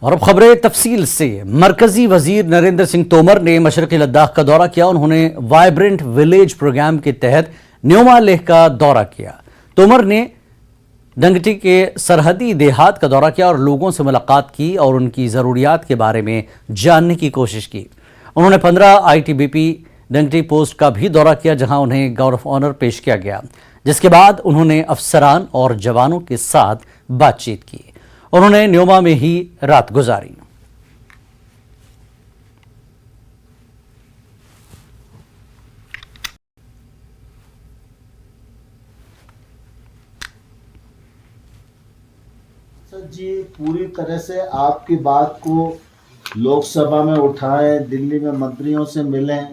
और अब खबरें तफसील से। मरकजी वजीर नरेंद्र सिंह तोमर ने मशरक़ी लद्दाख का दौरा किया। उन्होंने वाइब्रेंट विलेज प्रोग्राम के तहत न्योमा लेह का दौरा किया। तोमर ने डंगटी के सरहदी देहात का दौरा किया और लोगों से मुलाकात की और उनकी ज़रूरियात के बारे में जानने की कोशिश की। उन्होंने 15 आईटीबीपी डंगटी पोस्ट का भी दौरा किया, जहां उन्हें गार्ड ऑफ ऑनर पेश किया गया, जिसके बाद उन्होंने अफसरान और जवानों के साथ बातचीत की। उन्होंने न्योमा में ही रात गुजारी। सर जी, पूरी तरह से आपकी बात को लोकसभा में उठाएं, दिल्ली में मंत्रियों से मिलें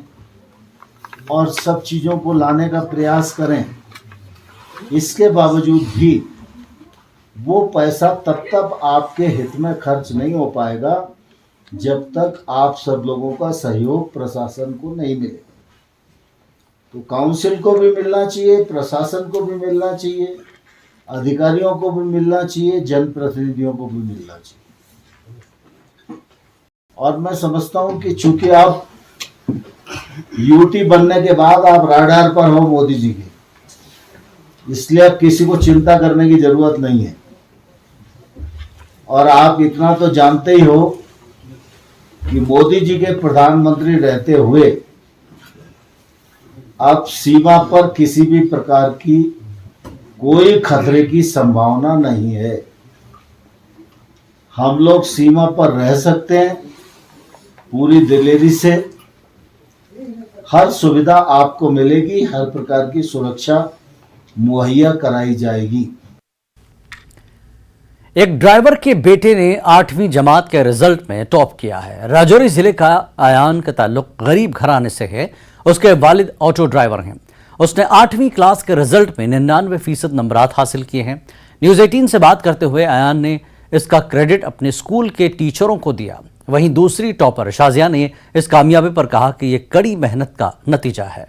और सब चीज़ों को लाने का प्रयास करें। इसके बावजूद भी वो पैसा तब आपके हित में खर्च नहीं हो पाएगा जब तक आप सब लोगों का सहयोग प्रशासन को नहीं मिले। तो काउंसिल को भी मिलना चाहिए, प्रशासन को भी मिलना चाहिए, अधिकारियों को भी मिलना चाहिए, जनप्रतिनिधियों को भी मिलना चाहिए। और मैं समझता हूं कि चूंकि आप यूटी बनने के बाद आप राडार पर हो मोदी जी के, इसलिए अब किसी को चिंता करने की जरूरत नहीं है। और आप इतना तो जानते ही हो कि मोदी जी के प्रधानमंत्री रहते हुए अब सीमा पर किसी भी प्रकार की कोई खतरे की संभावना नहीं है। हम लोग सीमा पर रह सकते हैं पूरी दिलेरी से। हर सुविधा आपको मिलेगी, हर प्रकार की सुरक्षा मुहैया कराई जाएगी। एक ड्राइवर के बेटे ने 8वीं जमात के रिजल्ट में टॉप किया है। राजौरी जिले का आयान का ताल्लुक गरीब घराने से है। उसके वालिद ऑटो ड्राइवर हैं। उसने 8वीं क्लास के रिजल्ट में 99% नंबरात हासिल किए हैं। न्यूज़ 18 से बात करते हुए आयान ने इसका क्रेडिट अपने स्कूल के टीचरों को दिया। वहीं दूसरी टॉपर शाजिया ने इस कामयाबी पर कहा कि यह कड़ी मेहनत का नतीजा है।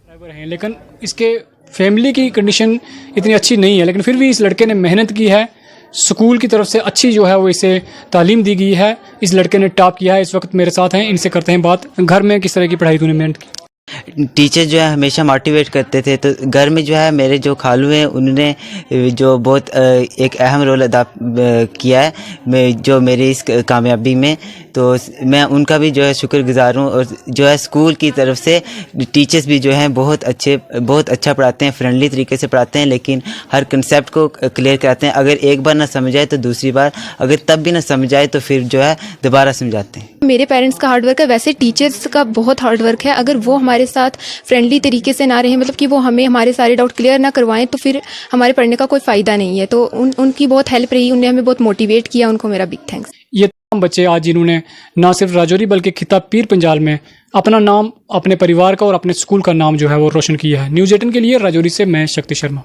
ड्राइवर हैं, लेकिन इसके फैमिली की कंडीशन इतनी अच्छी नहीं है, लेकिन फिर भी इस लड़के ने मेहनत की है। स्कूल की तरफ से अच्छी जो है वो इसे तालीम दी गई है। इस लड़के ने टॉप किया है। इस वक्त मेरे साथ हैं, इनसे करते हैं बात। घर में किस तरह की पढ़ाई तूने मेहनत की? टीचर जो है हमेशा मोटिवेट करते थे। तो घर में जो है मेरे जो खालू हैं उन्होंने जो बहुत एक अहम रोल अदा किया है जो मेरी इस कामयाबी में। तो मैं उनका भी जो है शुक्रगुजार हूँ। और जो है स्कूल की तरफ से टीचर्स भी जो हैं बहुत अच्छा पढ़ाते हैं, फ्रेंडली तरीके से पढ़ाते हैं, लेकिन हर कंसेप्ट को क्लियर कराते हैं। अगर एक बार ना समझ आए तो दूसरी बार, अगर तब भी ना समझ आए तो फिर जो है दोबारा समझाते हैं। मेरे पेरेंट्स का हार्डवर्क है, वैसे टीचर्स का बहुत हार्डवर्क है। अगर वो हमारे साथ फ्रेंडली तरीके से ना रहे, मतलब कि वो हमारे सारे डाउट क्लियर ना करवाएं, तो फिर हमारे पढ़ने का कोई फ़ायदा नहीं है। तो उनकी बहुत हेल्प रही, उन्होंने हमें बहुत मोटिवेट किया, उनको मेरा बिग थैंक्स। ये तमाम बच्चे आज जिन्होंने ना सिर्फ राजौरी बल्कि खिताब पीर पंजाल में अपना नाम, अपने परिवार का और अपने स्कूल का नाम जो है वो रोशन किया है। न्यूज़ 18 के लिए राजौरी से मैं शक्ति शर्मा।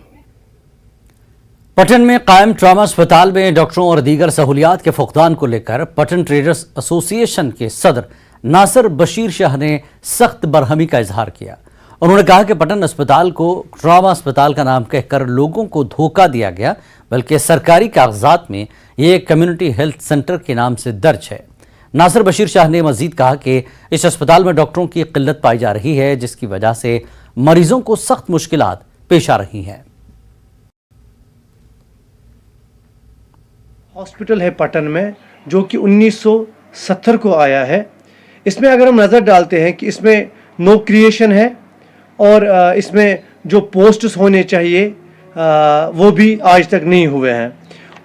पटन में कायम ट्रामा अस्पताल में डॉक्टरों और दीगर सहूलियात के फुकदान को लेकर पटन ट्रेडर्स एसोसिएशन के सदर नासिर बशीर शाह ने सख्त बरहमी का इजहार किया। उन्होंने कहा कि पटन अस्पताल को ट्रामा अस्पताल का नाम कहकर लोगों को धोखा दिया गया, बल्कि सरकारी कागजात में ये कम्युनिटी हेल्थ सेंटर के नाम से दर्ज है। नासिर बशीर शाह ने मजीद कहा कि इस अस्पताल में डॉक्टरों की किल्लत पाई जा रही है, जिसकी वजह से मरीजों को सख्त मुश्किलात पेश आ रही हैं। हॉस्पिटल है पटन में जो कि 1970 को आया है। इसमें अगर हम नज़र डालते हैं कि इसमें नो क्रिएशन है और इसमें जो पोस्ट्स होने चाहिए वो भी आज तक नहीं हुए हैं।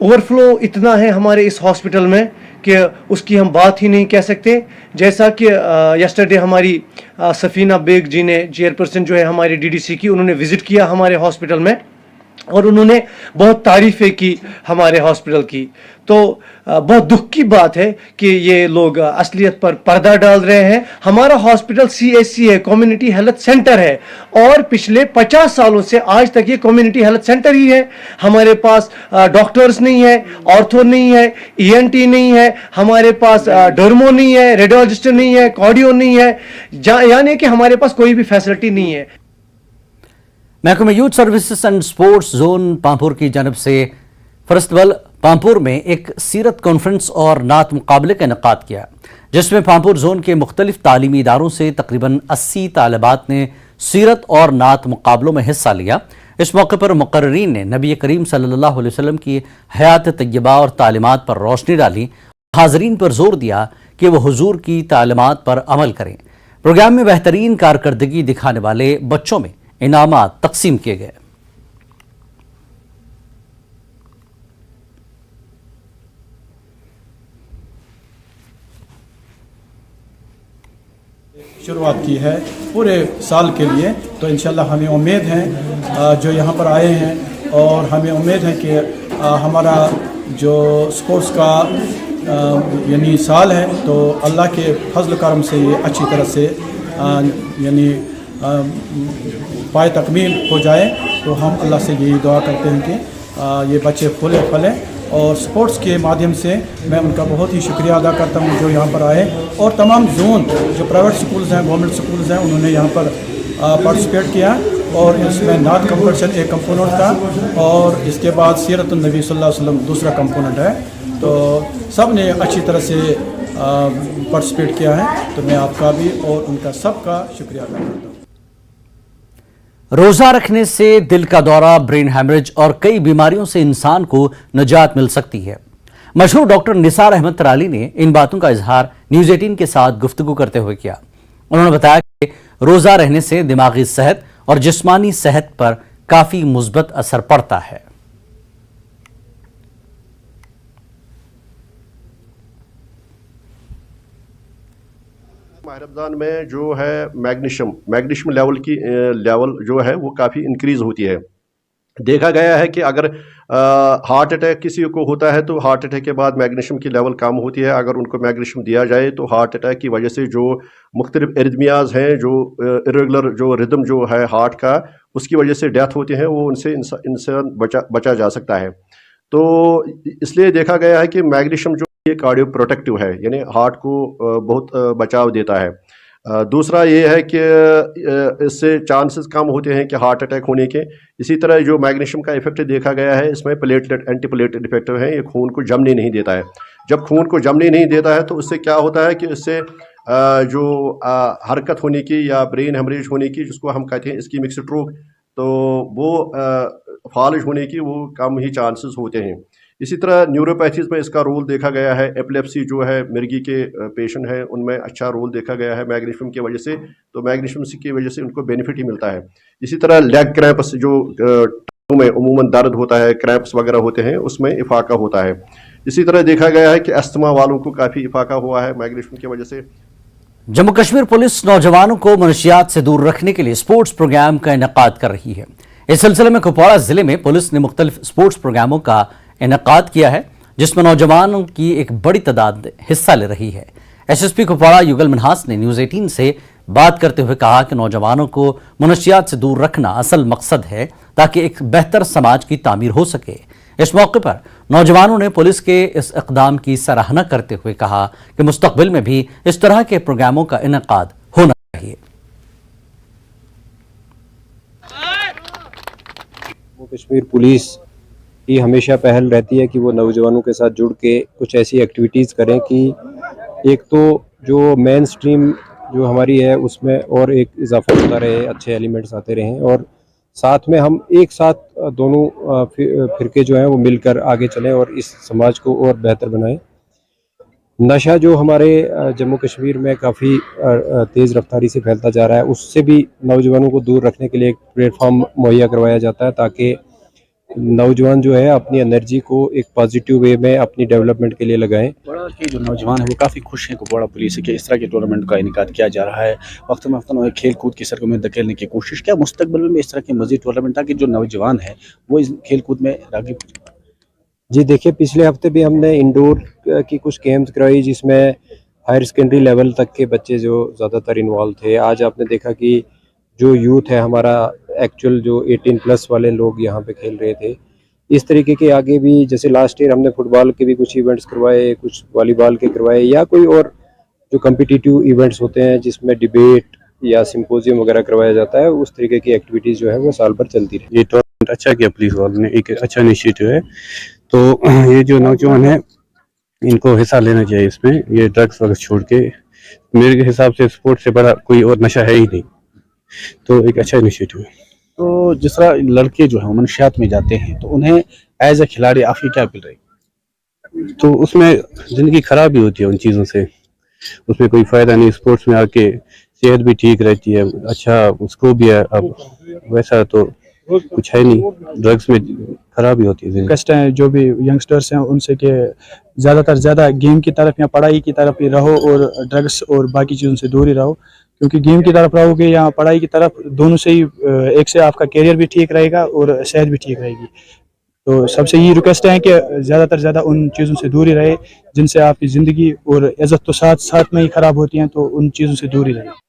ओवरफ्लो इतना है हमारे इस हॉस्पिटल में कि उसकी हम बात ही नहीं कह सकते। जैसा कि यस्टरडे हमारी सफीना बेग जी ने, चेयरपर्सन जो है हमारी डीडीसी की, उन्होंने विज़िट किया हमारे हॉस्पिटल में और उन्होंने बहुत तारीफ़ें की हमारे हॉस्पिटल की। तो बहुत दुख की बात है कि ये लोग असलियत पर पर्दा डाल रहे हैं। हमारा हॉस्पिटल CHC है, कम्युनिटी हेल्थ सेंटर है, और पिछले 50 सालों से आज तक ये कम्युनिटी हेल्थ सेंटर ही है। हमारे पास डॉक्टर्स नहीं है, ऑर्थो नहीं है, ENT नहीं है, हमारे पास डर्मो नहीं है, रेडियोलॉजिस्ट नहीं है, कार्डियो नहीं है, यानी कि हमारे पास कोई भी फैसिलिटी नहीं है। महकमे youth services and sports zone Pampore की जानब से फेस्टिवल पामपुर में एक सीरत कॉन्फ्रेंस और नात मुकाबले का इनेकाद किया, जिसमें पामपुर जोन के मुख्तलिफ तालीमी इदारों से तकरीबन 80 तालिबात ने सीरत और नात मुकाबलों में हिस्सा लिया। इस मौके पर मुकर्रीन ने नबी करीम सल्लल्लाहु अलैहि वसल्लम की हयात तय्यबा और तालीमात पर रोशनी डाली। हाज़रीन पर जोर दिया कि वो हुजूर की तालीमात पर अमल करें। प्रोग्राम में बेहतरीन कारकर्दगी दिखाने वाले बच्चों में इनामात तकसीम किए गए। शुरुआत की है पूरे साल के लिए। तो इंशाल्लाह हमें उम्मीद है जो यहाँ पर आए हैं, और हमें उम्मीद है कि हमारा जो स्पोर्ट्स का यानी साल है तो अल्लाह के फजल करम से ये अच्छी तरह से यानी पाए तकमील हो जाए। तो हम अल्लाह से यही दुआ करते हैं कि ये बच्चे फूले फलें, और स्पोर्ट्स के माध्यम से मैं उनका बहुत ही शुक्रिया अदा करता हूँ जो यहाँ पर आए, और तमाम जोन जो प्राइवेट स्कूल्स हैं, गवर्नमेंट स्कूल्स हैं, उन्होंने यहाँ पर पार्टिसिपेट किया। और इसमें नात कंपटीशन एक कंपोनेंट था, और इसके बाद सीरत नबी सल्लल्लाहु अलैहि वसल्लम दूसरा कंपोनेंट है। तो सब ने अच्छी तरह से पार्टिसिपेट किया है। तो मैं आपका भी और उनका सबका शुक्रिया अदा करता हूँ। रोज़ा रखने से दिल का दौरा, ब्रेन हैमरेज और कई बीमारियों से इंसान को निजात मिल सकती है। मशहूर डॉक्टर निसार अहमद तराली ने इन बातों का इजहार न्यूज़ 18 के साथ गुफ्तगू करते हुए किया। उन्होंने बताया कि रोज़ा रहने से दिमागी सेहत और जिस्मानी सेहत पर काफ़ी मुस्बत असर पड़ता है। माह रमज़ान में जो है मैग्नीशियम लेवल जो है वो काफ़ी इंक्रीज होती है। देखा गया है कि अगर हार्ट अटैक किसी को होता है तो हार्ट अटैक के बाद मैग्नीशियम की लेवल कम होती है। अगर उनको मैग्नीशियम दिया जाए तो हार्ट अटैक की वजह से जो मुख्तलिफ एरिथमियाज हैं, जो इरेगुलर जो रिदम जो है हार्ट का, उसकी वजह से डेथ होती है, वो उनसे इंसान बचा जा सकता है। तो इसलिए देखा गया है कि मैग्नीशियम जो ये कार्डियो प्रोटेक्टिव है, यानी हार्ट को बहुत बचाव देता है। दूसरा ये है कि इससे चांसेस कम होते हैं कि हार्ट अटैक होने के। इसी तरह जो मैग्नीशियम का इफेक्ट देखा गया है, इसमें प्लेटलेट एंटी प्लेटलेट इफेक्ट है, ये खून को जमने नहीं देता है। जब खून को जमने नहीं देता है तो उससे क्या होता है कि इससे जो हरकत होने की या ब्रेन हेमरेज होने की, जिसको हम कहते हैं इस्कीमिक स्ट्रोक, तो वो फालिज होने की वो कम ही चांसेस होते हैं। इसी तरह न्यूरोपैथीज में इसका रोल देखा गया है। एपिलेप्सी जो है मिर्गी के पेशेंट हैं, उनमें अच्छा रोल देखा गया है मैग्नीशियम की वजह से। तो मैग्नीशियम की वजह से उनको बेनिफिट ही मिलता है। इसी तरह लेग क्रैम्प्स जो में उमूमन दर्द होता है, क्रैम्प्स वगैरह होते हैं, उसमें इफाका होता है। इसी तरह देखा गया है कि अस्थमा वालों को काफ़ी इफाका हुआ है मैग्नीशियम की वजह से। जम्मू कश्मीर पुलिस नौजवानों को मनशियात से दूर रखने के लिए स्पोर्ट्स प्रोग्राम का इनेकाद कर रही है। इस सिलसिले में कुपवाड़ा जिले में पुलिस ने मुख्तलिफ स्पोर्ट्स प्रोग्रामों का इनेकाद किया है, जिसमें नौजवानों की एक बड़ी तादाद हिस्सा ले रही है। एसएसपी कुपवाड़ा युगल मिन्हास ने न्यूज़ 18 से बात करते हुए कहा कि नौजवानों को मनशियात से दूर रखना असल मकसद है, ताकि एक बेहतर समाज की तामीर हो सके। इस मौके पर नौजवानों ने पुलिस के इस इक़दाम की सराहना करते हुए कहा कि मुस्तक़बिल में भी इस तरह के प्रोग्रामों का इनेकाद होना चाहिए। कश्मीर पुलिस की हमेशा पहल रहती है कि वो नौजवानों के साथ जुड़ के कुछ ऐसी एक्टिविटीज़ करें कि एक तो जो मेन स्ट्रीम जो हमारी है उसमें और एक इजाफा होता रहे, अच्छे एलिमेंट्स आते रहें, और साथ में हम एक साथ दोनों फिरके जो हैं वो मिलकर आगे चलें और इस समाज को और बेहतर बनाएं। नशा जो हमारे जम्मू कश्मीर में काफ़ी तेज़ रफ्तारी से फैलता जा रहा है, उससे भी नौजवानों को दूर रखने के लिए एक प्लेटफॉर्म मुहैया करवाया जाता है, ताकि नौजवान जो है अपनी एनर्जी को एक पॉजिटिव वे में अपनी डेवलपमेंट के लिए लगाएं। कुपवाड़ा के जो नौजवान है वो काफ़ी खुश हैं कुपवाड़ा पुलिस के इस तरह के टूर्नामेंट का इनेकाद किया जा रहा है। वक्त में वक्त खेल कूद की सरगर्मी में धकेलने की कोशिश, क्या मुस्तकबिल में इस तरह के मजीद टूर्नामेंट ताकि जो नौजवान है वो इस खेल कूद में राग़िब? जी देखिए, पिछले हफ्ते भी हमने इंडोर की कुछ गेम्स करवाई जिसमें हायर सेकेंडरी लेवल तक के बच्चे जो ज़्यादातर इन्वॉल्व थे। आज आपने देखा कि जो यूथ है हमारा, एक्चुअल जो 18+ वाले लोग यहाँ पे खेल रहे थे। इस तरीके के आगे भी, जैसे लास्ट ईयर हमने फुटबॉल के भी कुछ इवेंट्स करवाए, कुछ वॉलीबॉल के करवाए, या कोई और जो कम्पिटिटिव इवेंट्स होते हैं जिसमें डिबेट या सिंपोजियम वगैरह करवाया जाता है, उस तरीके की एक्टिविटीज़ जो है वो साल भर चलती रही। ये टूर्नामेंट अच्छा किया पुलिस वालों ने, एक अच्छा इनिशिएटिव है। तो ये जो नौजवान है इनको हिस्सा लेना चाहिए इसमें, ये ड्रग्स वगैरह छोड़ के। मेरे हिसाब से स्पोर्ट से बड़ा कोई और नशा है ही नहीं, तो एक अच्छा इनिशिएटिव है। तो जिस तरह लड़के जो है मनशियात में जाते हैं तो उन्हें एज ए खिलाड़ी आपकी क्या अपील रहेगी? तो उसमें ज़िंदगी खराब भी होती है उन चीज़ों से, उसमें कोई फ़ायदा नहीं। स्पोर्ट्स में आके सेहत भी ठीक रहती है, अच्छा उसको भी है। अब वैसा तो कुछ है नहीं, ड्रग्स में खराबी होती है। रिक्वेस्ट है जो भी यंगस्टर्स हैं उनसे कि ज़्यादा गेम की तरफ या पढ़ाई की तरफ ही रहो और ड्रग्स और बाकी चीज़ों से दूर ही रहो, क्योंकि गेम की तरफ रहोगे या पढ़ाई की तरफ, दोनों से ही एक से आपका करियर भी ठीक रहेगा और सेहत भी ठीक रहेगी। तो सबसे ये रिक्वेस्ट है कि ज़्यादा उन चीज़ों से दूर ही रहे जिनसे आपकी ज़िंदगी और इज़्ज़त तो साथ में ही ख़राब होती हैं, तो उन चीज़ों से दूर ही रहे।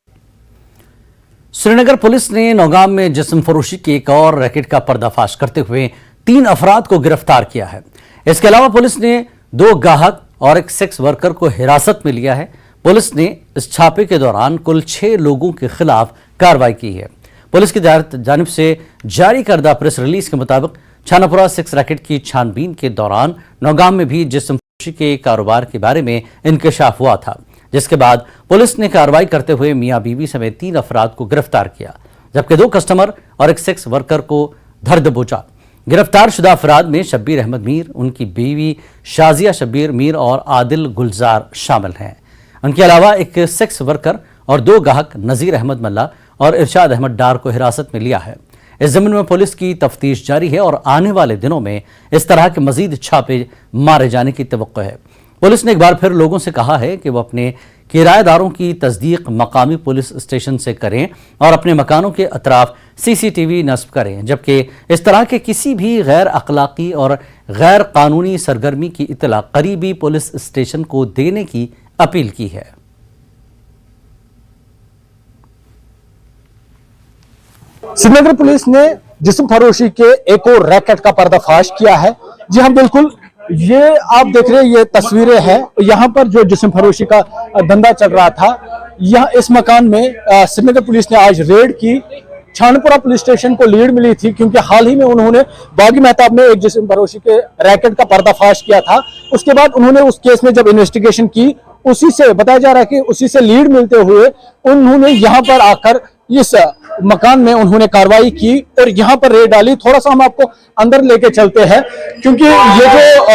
श्रीनगर पुलिस ने नौगाम में जिस्म फरोशी के एक और रैकेट का पर्दाफाश करते हुए 3 अफराद को गिरफ्तार किया है। इसके अलावा पुलिस ने 2 गाहक और एक सेक्स वर्कर को हिरासत में लिया है। पुलिस ने इस छापे के दौरान कुल 6 लोगों के खिलाफ कार्रवाई की है। पुलिस की जानिब से जारी करदा प्रेस रिलीज के मुताबिक छानापुरा सेक्स रैकेट की छानबीन के दौरान नौगाम में भी जिस्म फरोशी के कारोबार के बारे में इंकशाफ हुआ था, जिसके बाद पुलिस ने कार्रवाई करते हुए मियां बीवी समेत 3 अफराद को गिरफ्तार किया, जबकि 2 कस्टमर और एक सेक्स वर्कर को धर दबोचा। गिरफ्तार शुदा अफराद में शब्बीर अहमद मीर, उनकी बीवी शाजिया शब्बीर मीर और आदिल गुलजार शामिल हैं। उनके अलावा एक सेक्स वर्कर और 2 गाहक नज़ीर अहमद मल्ला और इरशाद अहमद डार को हिरासत में लिया है। इस ज़मीन में पुलिस की तफ्तीश जारी है और आने वाले दिनों में इस तरह के मजीद छापे मारे जाने की तवक्को है। पुलिस ने एक बार फिर लोगों से कहा है कि वो अपने किराएदारों की तस्दीक मकामी पुलिस स्टेशन से करें और अपने मकानों के अतराफ CCTV नस्ब करें, जबकि इस तरह के किसी भी गैर अखलाकी और गैर कानूनी सरगर्मी की इतला करीबी पुलिस स्टेशन को देने की अपील की है। श्रीनगर पुलिस ने जिस्म फरोशी के एक और रैकेट का पर्दाफाश किया है। जी हाँ, बिल्कुल, ये आप देख रहे हैं, ये तस्वीरें हैं। यहाँ पर जो जिस्म फरोशी का धंधा चल रहा था, यहाँ इस मकान में श्रीनगर पुलिस ने आज रेड की। छानपुरा पुलिस स्टेशन को लीड मिली थी क्योंकि हाल ही में उन्होंने बागी मेहताब में एक जिस्म फरोशी के रैकेट का पर्दाफाश किया था। उसके बाद उन्होंने उस केस में जब इन्वेस्टिगेशन की, उसी से बताया जा रहा है कि उसी से लीड मिलते हुए उन्होंने यहाँ पर आकर इस मकान में उन्होंने कार्रवाई की और यहाँ पर रेड डाली। थोड़ा सा हम आपको अंदर लेके चलते हैं, क्योंकि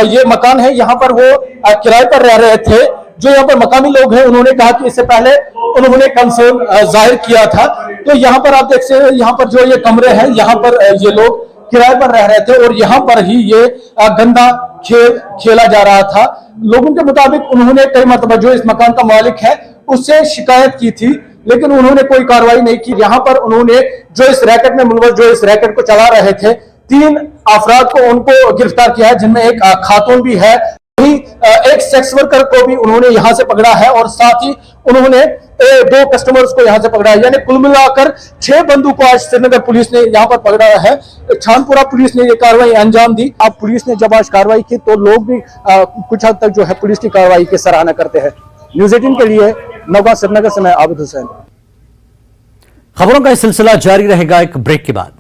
ये मकान है, यहाँ पर वो किराए पर रह रहे थे। जो यहाँ पर मकामी लोग हैं, उन्होंने कहा कि इससे पहले उन्होंने कंसर्न जाहिर किया था। तो यहाँ पर आप देख सकते हैं, यहाँ पर जो ये कमरे हैं, यहाँ पर ये लोग किराए पर रह रहे थे और यहाँ पर ही ये गंदा खेल खेला जा रहा था। लोगों के मुताबिक उन्होंने कई मरतबा जो इस मकान का मालिक है उससे शिकायत की थी, लेकिन उन्होंने कोई कार्रवाई नहीं की। यहाँ पर उन्होंने जो इस रैकेट में मुलव्वस, जो इस रैकेट को चला रहे थे, 3 अफराद को उनको गिरफ्तार किया है, जिनमें एक खातून भी है। वही एक सेक्स वर्कर को भी उन्होंने यहाँ से पकड़ा है और साथ ही उन्होंने 2 कस्टमर्स को यहाँ से पकड़ा है। यानी कुल मिलाकर 6 बंदूक को आज श्रीनगर पुलिस ने यहाँ पर पकड़ा है। छानपुरा पुलिस ने ये कार्रवाई अंजाम दी। अब पुलिस ने जब आज कार्रवाई की तो लोग भी कुछ हद तक जो है पुलिस की कार्रवाई की सराहना करते हैं। न्यूज़ 18 के लिए नौगांव श्रीनगर से मैं आबिद हुसैन। खबरों का सिलसिला जारी रहेगा एक ब्रेक के बाद।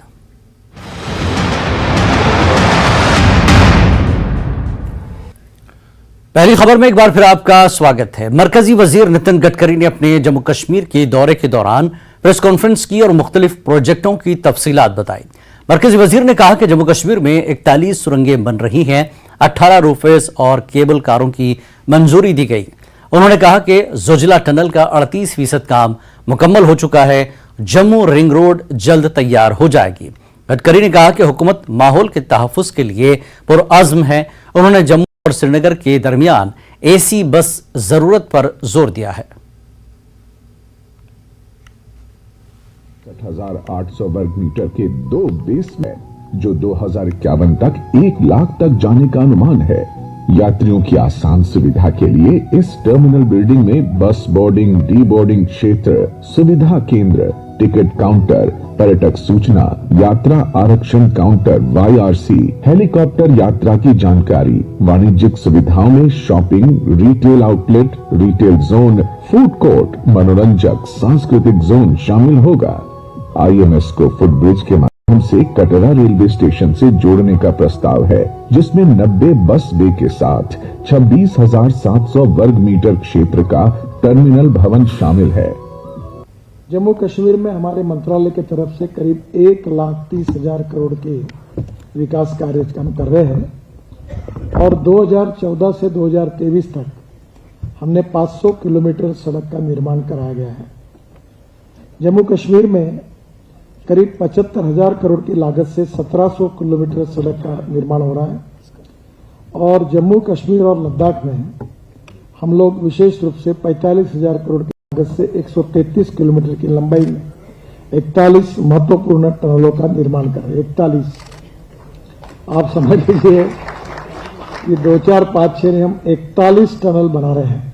पहली खबर में एक बार फिर आपका स्वागत है। मरकजी वजीर नितिन गडकरी ने अपने जम्मू कश्मीर के दौरे के दौरान प्रेस कॉन्फ्रेंस की और मुख्तलिफ प्रोजेक्टों की तफसीलात बताई। मरकजी वजीर ने कहा कि जम्मू कश्मीर में 41 सुरंगें बन रही हैं, 18 रोपवेज और केबल कारों की मंजूरी दी गई। उन्होंने कहा कि जोजिला टनल का 38% काम मुकम्मल हो चुका है। जम्मू रिंग रोड जल्द तैयार हो जाएगी। गडकरी ने कहा कि हुकूमत माहौल के तहफ़्फ़ुज़ के लिए पुरअज़्म है। उन्होंने जम्मू और श्रीनगर के दरमियान AC बस जरूरत पर जोर दिया है। 6800 वर्ग मीटर के 2 बेस में जो 2051 तक 1 लाख तक जाने का अनुमान है। यात्रियों की आसान सुविधा के लिए इस टर्मिनल बिल्डिंग में बस बोर्डिंग, डी बोर्डिंग क्षेत्र, सुविधा केंद्र, टिकट काउंटर, पर्यटक सूचना, यात्रा आरक्षण काउंटर YRC, हेलीकॉप्टर यात्रा की जानकारी, वाणिज्यिक सुविधाओं में shopping, retail outlet, retail zone, food court, मनोरंजक सांस्कृतिक जोन शामिल होगा। IMS को फुटब्रिज के से कटरा रेलवे स्टेशन से जोड़ने का प्रस्ताव है, जिसमें 90 बस बे के साथ 26,700 वर्ग मीटर क्षेत्र का टर्मिनल भवन शामिल है। जम्मू कश्मीर में हमारे मंत्रालय की तरफ से करीब 1,30,000 करोड़ के विकास कार्य हम कर रहे हैं और 2014 से 2023 तक हमने 500 किलोमीटर सड़क का निर्माण कराया गया है। जम्मू कश्मीर में करीब 75,000 करोड़ की लागत से 1700 किलोमीटर सड़क का निर्माण हो रहा है और जम्मू कश्मीर और लद्दाख में हम लोग विशेष रूप से 45,000 करोड़ की लागत से 133 किलोमीटर की लंबाई में 41 महत्वपूर्ण टनलों का निर्माण कर रहे हैं। 41 आप समझ लीजिए कि 2, 4, 5, 6 में हम 41 टनल बना रहे हैं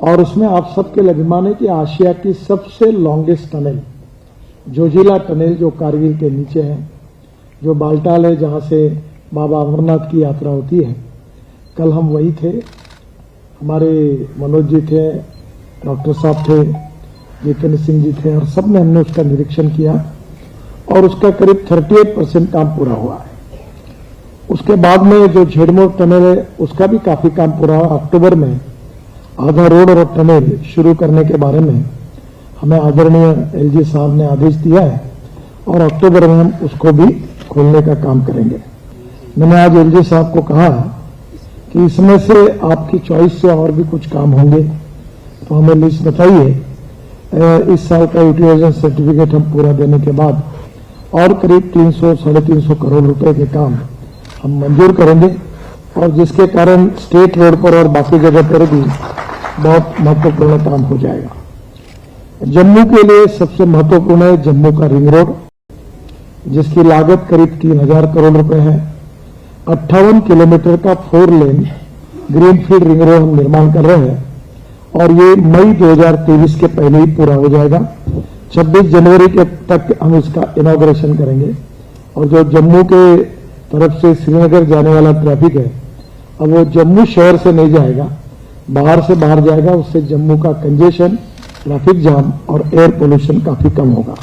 और उसमें आप सबके लिए अभिमान है कि आशिया की सबसे लॉन्गेस्ट टनल जोजिला टनल जो कारगिल के नीचे है, जो बाल्टाल है जहां से बाबा अमरनाथ की यात्रा होती है। कल हम वही थे, हमारे मनोज जी थे, डॉक्टर साहब थे, जितेंद्र सिंह जी थे और सबने हमने उसका निरीक्षण किया और उसका करीब 38% काम पूरा हुआ है। उसके बाद में जो झेड़मोर टनल है उसका भी काफी काम पूरा हुआ। अक्टूबर में आधा रोड और टनल शुरू करने के बारे में हमें आदरणीय एलजी साहब ने आदेश दिया है और अक्टूबर में हम उसको भी खोलने का काम करेंगे। मैंने आज एलजी साहब को कहा कि इसमें से आपकी चॉइस से और भी कुछ काम होंगे तो हमें लिस्ट बताइए। इस साल का यूटिलाइजेशन सर्टिफिकेट हम पूरा देने के बाद और करीब 300-350 करोड़ रुपए के काम हम मंजूर करेंगे और जिसके कारण स्टेट रोड पर और बाकी जगह पर भी बहुत महत्वपूर्ण काम हो जाएगा। जम्मू के लिए सबसे महत्वपूर्ण है जम्मू का रिंग रोड, जिसकी लागत करीब 3,000 करोड़ रुपए है। 58 किलोमीटर का 4 लेन ग्रीनफील्ड रिंग रोड हम निर्माण कर रहे हैं और ये मई 2023 के पहले ही पूरा हो जाएगा। 26 जनवरी के तक हम इसका इनॉग्रेशन करेंगे और जो जम्मू के तरफ से श्रीनगर जाने वाला ट्रैफिक है अब वो जम्मू शहर से नहीं जाएगा, बाहर से बाहर जाएगा। उससे जम्मू का कंजेशन, ट्रैफिक जाम और एयर पोल्यूशन काफी कम होगा।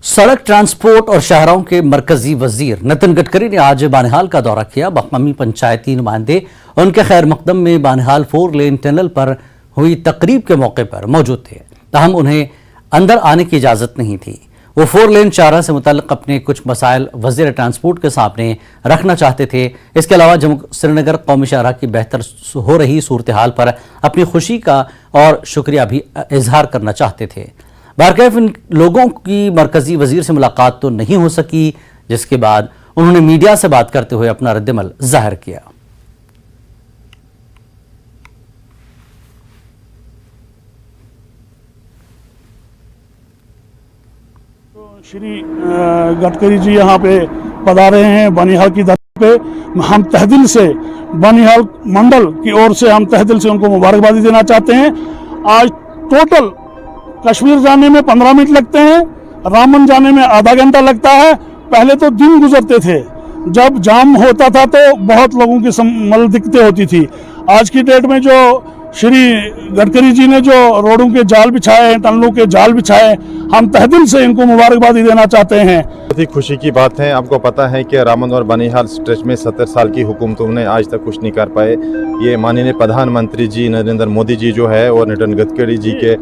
सड़क ट्रांसपोर्ट और शाहराहों के मरकजी वजीर नितिन गडकरी ने आज बानिहाल का दौरा किया। मकामी पंचायती नुमाइंदे उनके खैर मकदम में बानिहाल 4 लेन टनल पर हुई तकरीब के मौके पर मौजूद थे, ताहम उन्हें अंदर आने की इजाजत नहीं थी। वो 4 लेन चारा से मुतल्लिक अपने कुछ मसाइल वजीर ट्रांसपोर्ट के सामने रखना चाहते थे। इसके अलावा जम्मू श्रीनगर कौमी शाहराह की बेहतर हो रही सूरत हाल पर अपनी खुशी का और शुक्रिया भी इजहार करना चाहते थे। बारकैफ इन लोगों की मरकजी वजीर से मुलाकात तो नहीं हो सकी, जिसके बाद उन्होंने मीडिया से बात करते हुए अपना रद्दमल जाहिर किया। श्री गडकरी जी यहाँ पे पधारे हैं बानिहाल की धरती पे। हम तहदिल से बानिहाल मंडल की ओर से हम तहदिल से उनको मुबारकबादी देना चाहते हैं। आज टोटल कश्मीर जाने में 15 मिनट लगते हैं, रामबन जाने में आधा घंटा लगता है। पहले तो दिन गुजरते थे, जब जाम होता था तो बहुत लोगों की मतलब दिक्कतें होती थी। आज की डेट में जो श्री गडकरी जी ने जो रोडों के जाल बिछाए हैं, टनलों के जाल बिछाए, हम तहदिल से इनको मुबारकबादी देना चाहते हैं। बहुत ही खुशी की बात है। आपको पता है कि रामबन और बानिहाल स्ट्रेच में 70 साल की हुकूमतों ने आज तक कुछ नहीं कर पाए। ये माननीय प्रधानमंत्री जी नरेंद्र मोदी जी जो है और नितिन गडकरी जी के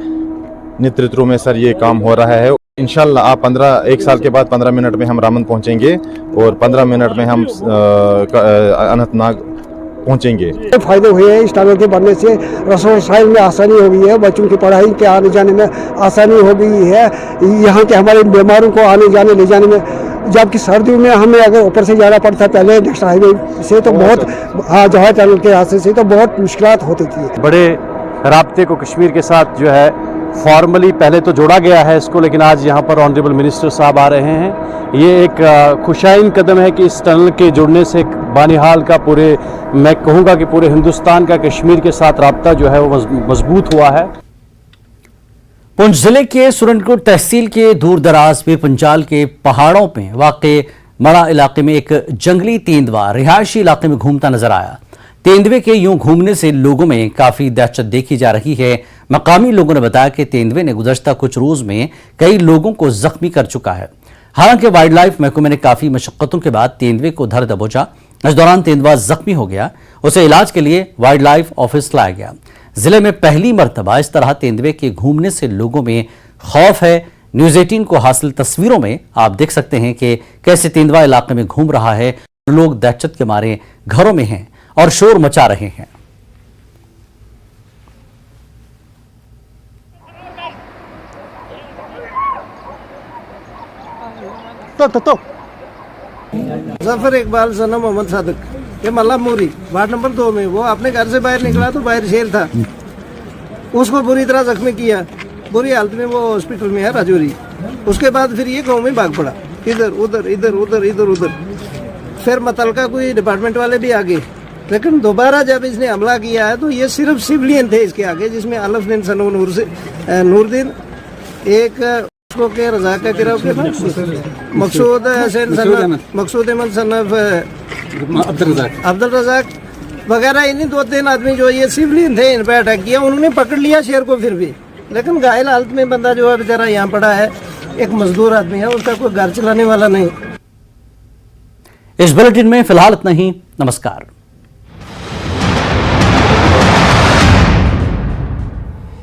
नेतृत्व में सर ये काम हो रहा है। इंशाल्लाह आप 1 साल के बाद 15 मिनट में हम रामबन पहुंचेंगे और 15 मिनट में हम अनंतनाग पहुंचेंगे। फायदे हुए हैं इस टनल के बनने से। रसोई साइड में आसानी हो गई है, बच्चों की पढ़ाई के आने जाने में आसानी हो गई है, यहाँ के हमारे बीमारों को आने जाने ले जाने में। जबकि सर्दियों में हमें अगर ऊपर से जाना पड़ता पहले नेशनल हाईवे से तो बहुत जो है टनल के रास्ते से तो बहुत मुश्किलात होती थी। बड़े राब्ते को कश्मीर के साथ जो है फॉर्मली पहले तो जोड़ा गया है इसको, लेकिन आज यहाँ पर ऑनरेबल मिनिस्टर साहब आ रहे हैं। ये एक खुशाइन कदम है कि इस टनल के जुड़ने से बानिहाल का पूरे, मैं कहूँगा कि पूरे हिंदुस्तान का कश्मीर के साथ राब्ता जो है वो मजबूत हुआ है। पुंछ जिले के सुरनकोट तहसील के दूर दराज पीर पंजाल के पहाड़ों में वाक़े मड़ा इलाके में एक जंगली तेंदुआ रिहायशी इलाके में घूमता नजर आया। तेंदुए के यूं घूमने से लोगों में काफी दहशत देखी जा रही है। मकामी लोगों ने बताया कि तेंदुए ने गुज़श्ता कुछ रोज में कई लोगों को जख्मी कर चुका है। हालांकि वाइल्ड लाइफ महकमे ने काफी मशक्कतों के बाद तेंदुए को धर दबोचा। इस दौरान तेंदुआ जख्मी हो गया, उसे इलाज के लिए वाइल्ड लाइफ ऑफिस लाया गया। जिले में पहली मरतबा इस तरह तेंदुए के घूमने से लोगों में खौफ है। न्यूज़ 18 को हासिल तस्वीरों में आप देख सकते हैं कि कैसे तेंदुआ इलाके में घूम रहा है। लोग दहशत के मारे घरों में हैं और शोर मचा रहे हैं। तो जफर इकबाल सना मोहम्मद सादिक, ये मल्ला मूरी वार्ड नंबर 2 में। वो अपने घर से बाहर निकला तो बाहर शेर था, उसको बुरी तरह जख्मी किया। बुरी हालत में वो हॉस्पिटल में है राजौरी। उसके बाद फिर ये गांव में भाग पड़ा, इधर उधर इधर उधर इधर उधर। फिर मतलका कोई डिपार्टमेंट वाले भी आ गए, लेकिन दोबारा जब इसने हमला किया है तो ये सिर्फ सिविलियन थे इसके आगे, जिसमें अलफ दिन सनो नूरदीन, एक उसको के रजा का गिराव के मकसूद अहमद सनफ अब्दुल रजाक वगैरह, इन्हीं 2-3 आदमी जो ये सिविलियन थे, इन पर अटैक किया। उन्होंने पकड़ लिया शेर को फिर भी, लेकिन घायल हालत में बंदा जो है बेचारा यहाँ पड़ा है। एक मजदूर आदमी है, उसका कोई घर चलाने वाला नहीं। इस बुलेटिन में फिलहाल इतना ही। नमस्कार।